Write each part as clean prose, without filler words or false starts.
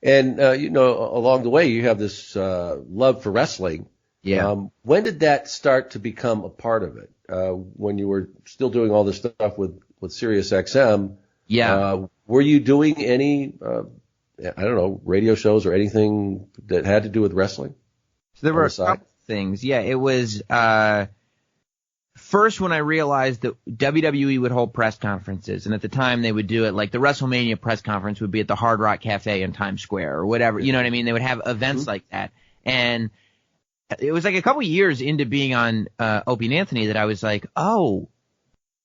And, along the way, you have this love for wrestling. Yeah. When did that start to become a part of it? When you were still doing all this stuff with Sirius XM? Yeah. Were you doing any, radio shows or anything that had to do with wrestling? So there were a couple things. Yeah, it was first when I realized that WWE would hold press conferences, and at the time they would do it like the WrestleMania press conference would be at the Hard Rock Cafe in Times Square or whatever. You know what I mean? They would have events like that. And it was like a couple years into being on Opie and Anthony that I was like, oh,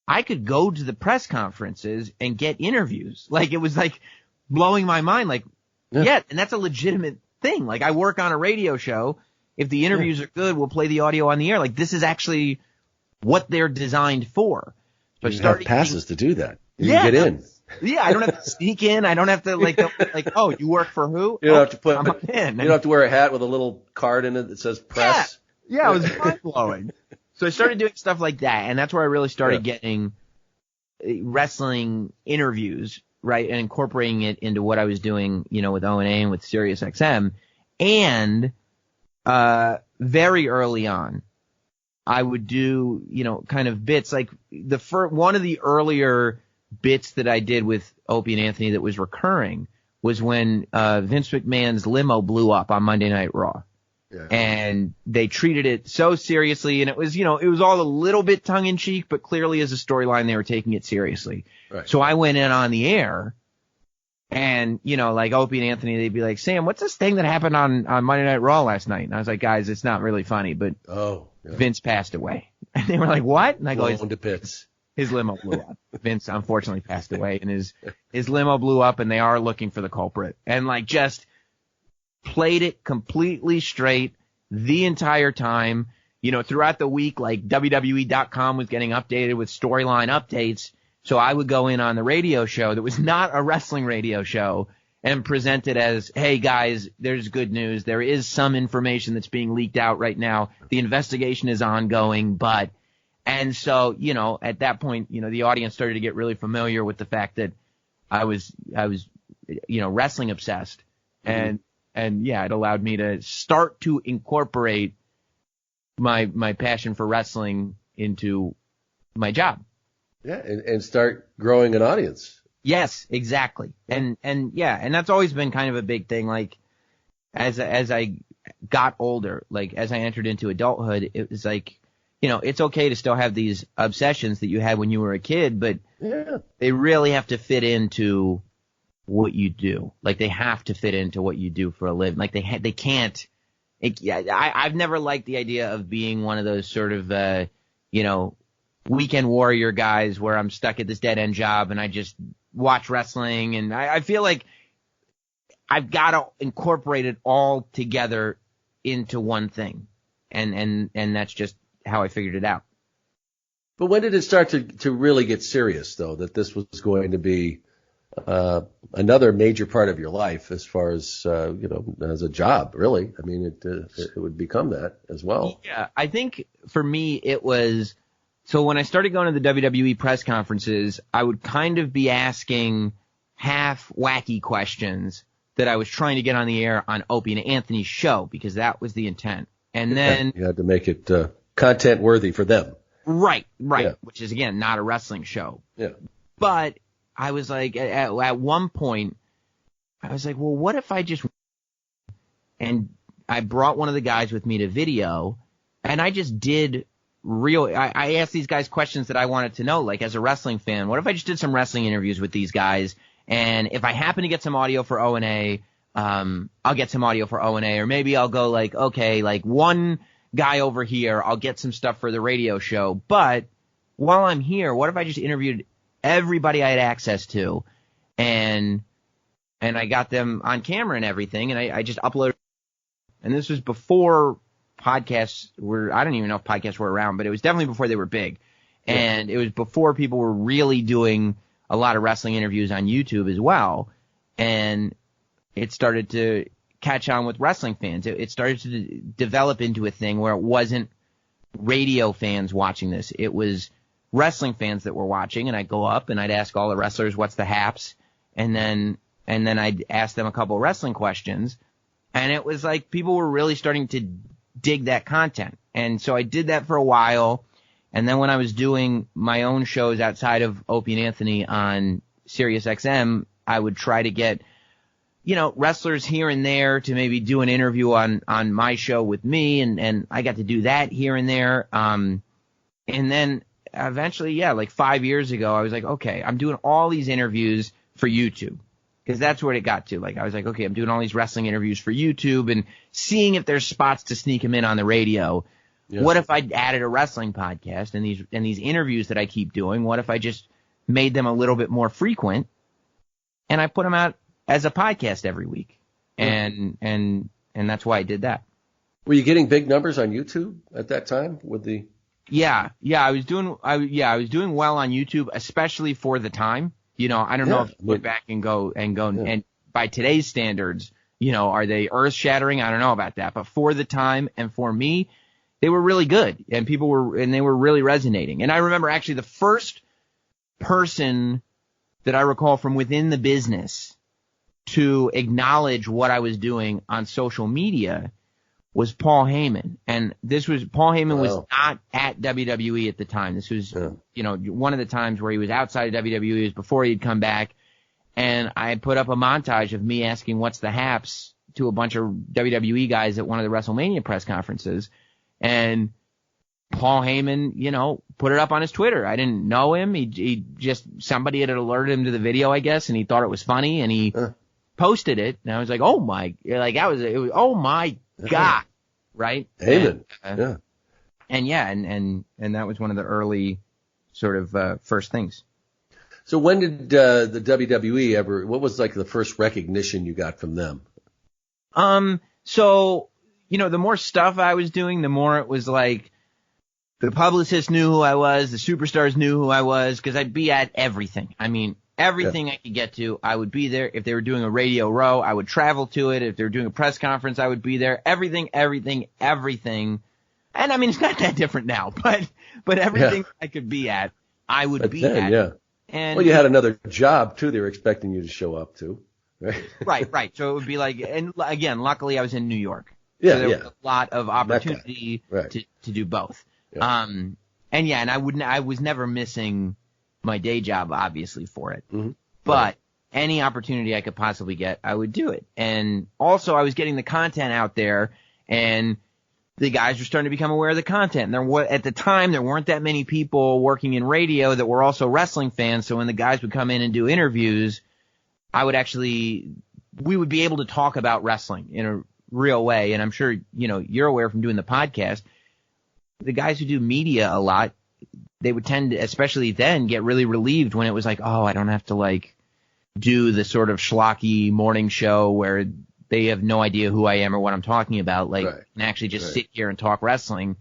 I could go to the press conferences and get interviews. Like, it was like blowing my mind. Like, yeah, and that's a legitimate thing. Like, I work on a radio show. If the interviews are good, we'll play the audio on the air. Like, this is actually what they're designed for. So you have passes to do that. You get in. Yeah, I don't have to sneak in. I don't have to like, oh, you work for who? You don't have to I'm in. You don't have to wear a hat with a little card in it that says press. Yeah, it was mind blowing. So I started doing stuff like that, and that's where I really started getting wrestling interviews, right, and incorporating it into what I was doing, with O&A and with Sirius XM. And very early on, I would do, kind of bits like one of the earlier bits that I did with Opie and Anthony that was recurring was when Vince McMahon's limo blew up on Monday Night Raw. Yeah. And they treated it so seriously, and it was all a little bit tongue in cheek, but clearly as a storyline they were taking it seriously. Right. So I went in on the air, and like Opie and Anthony, they'd be like, "Sam, what's this thing that happened on Monday Night Raw last night?" And I was like, "Guys, it's not really funny, but Vince passed away." And they were like, "What?" And I go, "Blown to bits. His limo blew up. Vince unfortunately passed away, and his limo blew up, and they are looking for the culprit." And like just played it completely straight the entire time. Throughout the week, like WWE.com was getting updated with storyline updates. So I would go in on the radio show that was not a wrestling radio show and present it as, hey guys, there's good news. There is some information that's being leaked out right now. The investigation is ongoing, and so, at that point, the audience started to get really familiar with the fact that I was, wrestling obsessed. Mm-hmm. And yeah, it allowed me to start to incorporate my passion for wrestling into my job. Yeah, and start growing an audience. Yes, exactly. And that's always been kind of a big thing. Like, as I got older, like as I entered into adulthood, it was like, it's okay to still have these obsessions that you had when you were a kid, but they really have to fit into what you do. Like, they have to fit into what you do for a living. Like, they can't. I've never liked the idea of being one of those sort of, weekend warrior guys where I'm stuck at this dead end job and I just watch wrestling. And I feel like I've got to incorporate it all together into one thing. And that's just how I figured it out. But when did it start to really get serious, though, that this was going to be another major part of your life as far as, as a job, really? I mean, it would become that as well. Yeah, I think for me it was, so when I started going to the WWE press conferences, I would kind of be asking half wacky questions that I was trying to get on the air on Opie and Anthony's show, because that was the intent. And then you had to make it content worthy for them. Right. Yeah. Which is, again, not a wrestling show. Yeah. But I was like, at one point, I was like, well, what if I just, and I brought one of the guys with me to video, and I just did I asked these guys questions that I wanted to know, like as a wrestling fan. What if I just did some wrestling interviews with these guys, and if I happen to get some audio for O&A, I'll get some audio for O&A, or maybe I'll go like, okay, like one guy over here, I'll get some stuff for the radio show. But while I'm here, what if I just interviewed everybody I had access to, and I got them on camera and everything, and I just uploaded. And this was before podcasts were, I don't even know if podcasts were around, but it was definitely before they were big. And it was before people were really doing a lot of wrestling interviews on YouTube as well. And it started to catch on with wrestling fans. It started to develop into a thing where it wasn't radio fans watching this. It was wrestling fans that were watching, and I'd go up and I'd ask all the wrestlers, what's the haps? And then and then I'd ask them a couple wrestling questions, and it was like people were really starting to dig that content. And so I did that for a while, and then when I was doing my own shows outside of Opie and Anthony on Sirius XM, I would try to get, wrestlers here and there to maybe do an interview on my show with me, and I got to do that here and there. And then eventually, like 5 years ago, I was like, okay, I'm doing all these interviews for YouTube, because that's where it got to. Like, I was like, okay, I'm doing all these wrestling interviews for YouTube and seeing if there's spots to sneak them in on the radio. Yes. What if I added a wrestling podcast and these interviews that I keep doing? What if I just made them a little bit more frequent and I put them out as a podcast every week? And that's why I did that. Were you getting big numbers on YouTube at that time with the? Yeah, I was doing well on YouTube, especially for the time. I don't know if you look back and go and by today's standards, are they earth shattering? I don't know about that, but for the time and for me, they were really good, and they were really resonating. And I remember actually the first person that I recall from within the business to acknowledge what I was doing on social media was Paul Heyman. And Paul Heyman was not at WWE at the time. This was, one of the times where he was outside of WWE. It was before he'd come back. And I put up a montage of me asking what's the haps to a bunch of WWE guys at one of the WrestleMania press conferences. And Paul Heyman, put it up on his Twitter. I didn't know him. He just, somebody had alerted him to the video, I guess, and he thought it was funny, and he posted it. And I was like, oh my God, right? Heyman. And that was one of the early sort of first things. So when did the WWE what was like the first recognition you got from them? So, the more stuff I was doing, the more it was like the publicists knew who I was, the superstars knew who I was, because I'd be at everything. I mean, everything I could get to, I would be there. If they were doing a Radio Row, I would travel to it. If they were doing a press conference, I would be there. Everything. And I mean, it's not that different now, but everything I could be at, I would be at. Yeah. And you had another job too. They were expecting you to show up to, right? Right. So it would be like, and again, luckily I was in New York. Yeah. So there was a lot of opportunity to do both. Yeah. And I was never missing my day job, obviously, for it. Mm-hmm. But any opportunity I could possibly get, I would do it. And also I was getting the content out there, and the guys were starting to become aware of the content. And at the time, there weren't that many people working in radio that were also wrestling fans. So when the guys would come in and do interviews, we would be able to talk about wrestling in a real way. And I'm sure, you're aware from doing the podcast, the guys who do media a lot, they would tend to, especially then, get really relieved when it was like, oh, I don't have to do the sort of schlocky morning show where they have no idea who I am or what I'm talking about. And actually just sit here and talk wrestling.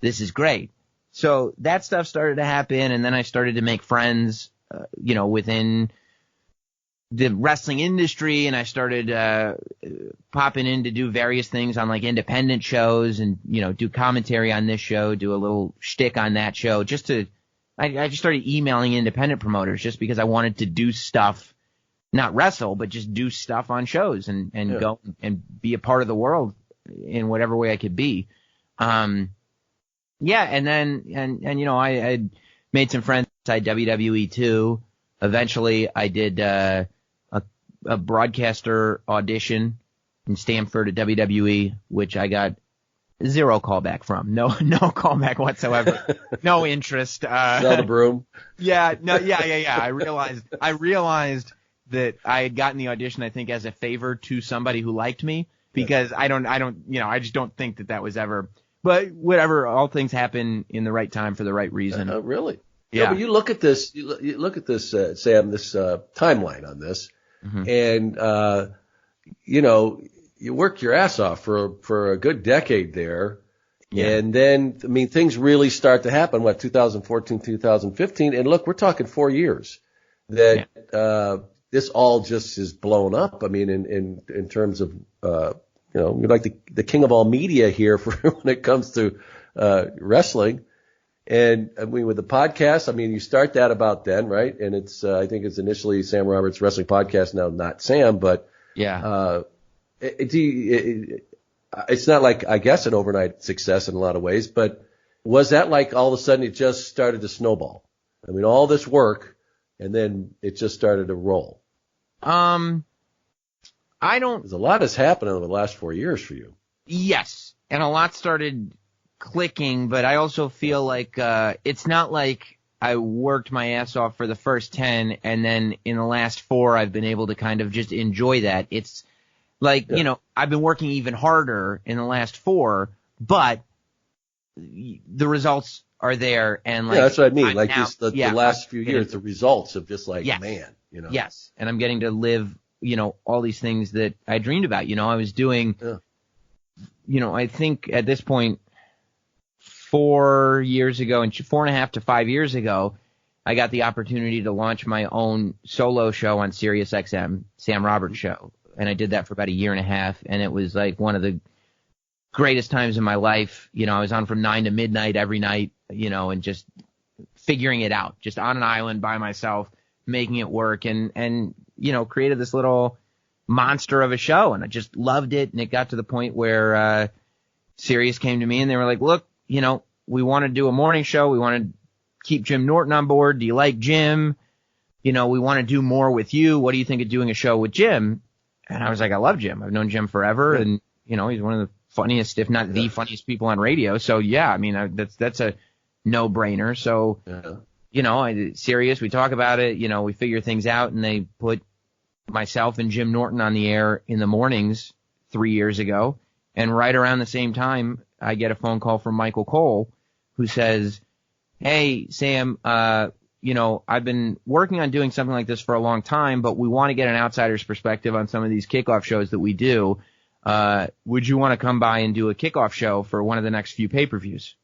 This is great. So that stuff started to happen, and then I started to make friends, within the wrestling industry, and I started popping in to do various things on independent shows, and do commentary on this show, do a little shtick on that show. I just started emailing independent promoters just because I wanted to do stuff, not wrestle, but just do stuff on shows and go and be a part of the world in whatever way I could be. And then I made some friends inside WWE too. Eventually, I did a broadcaster audition in Stamford at WWE, which I got zero callback from. No callback whatsoever. No interest. Sell the broom. Yeah. I realized that I had gotten the audition, I think, as a favor to somebody who liked me, because I just don't think that was ever, but whatever, all things happen in the right time for the right reason. Really? Yeah. But you look at this, Sam, this timeline on this, and you worked your ass off for a good decade there, and then things really start to happen. 2014, 2015, and look, we're talking 4 years that this all just is blown up. In terms of you're like the king of all media here for when it comes to wrestling. And I mean, with the podcast, I mean, you start that about then, right? And it's, I think it's initially Sam Roberts Wrestling Podcast, now not Sam, but Yeah. It's not like, I guess, an overnight success in a lot of ways, but was that like all of a sudden it just started to snowball? I mean, all this work, and then it just started to roll. I don't. Because a lot has happened over the last 4 years for you. Yes, and a lot started clicking, but I also feel like it's not like I worked my ass off for the first 10, and then in the last 4 I've been able to kind of just enjoy that. It's like, you know, I've been working even harder in the last 4, but the results are there. And like, that's what I mean. I'm like now, the last few years, the results of just like, man, you know. Yes, and I'm getting to live, you know, all these things that I dreamed about. You know, I was doing, you know, I think at this point, 4 years ago, and 4.5 to 5 years ago, I got the opportunity to launch my own solo show on Sirius XM, Sam Roberts Show. And I did that for about 1.5 years, and it was like one of the greatest times in my life. You know, I was on from 9 to midnight every night, you know, and just figuring it out, just on an island by myself, making it work, and you know, created this little monster of a show, and I just loved it. And it got to the point where Sirius came to me and they were like, look, you know, we want to do a morning show. We want to keep Jim Norton on board. Do you like Jim? You know, we want to do more with you. What do you think of doing a show with Jim? And I was like, I love Jim. I've known Jim forever. And, you know, he's one of the funniest, if not the funniest people on radio. So, yeah, I mean, that's a no-brainer. So, you know, Sirius, we talk about it. You know, we figure things out. And they put myself and Jim Norton on the air in the mornings 3 years ago. And right around the same time, I get a phone call from Michael Cole, who says, hey, Sam, you know, I've been working on doing something like this for a long time, but we want to get an outsider's perspective on some of these kickoff shows that we do. Would you want to come by and do a kickoff show for one of the next few pay-per-views?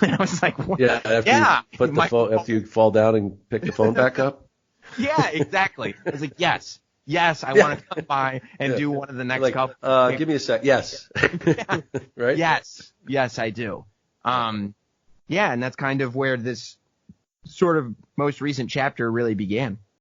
And I was like, what? Yeah, after you fall down and pick the phone back up? Yeah, exactly. I was like, yes, I want to come by and do one of the next couple. Give me a sec. Yes. Right? Yes, I do. Yeah, and that's kind of where this sort of most recent chapter really began.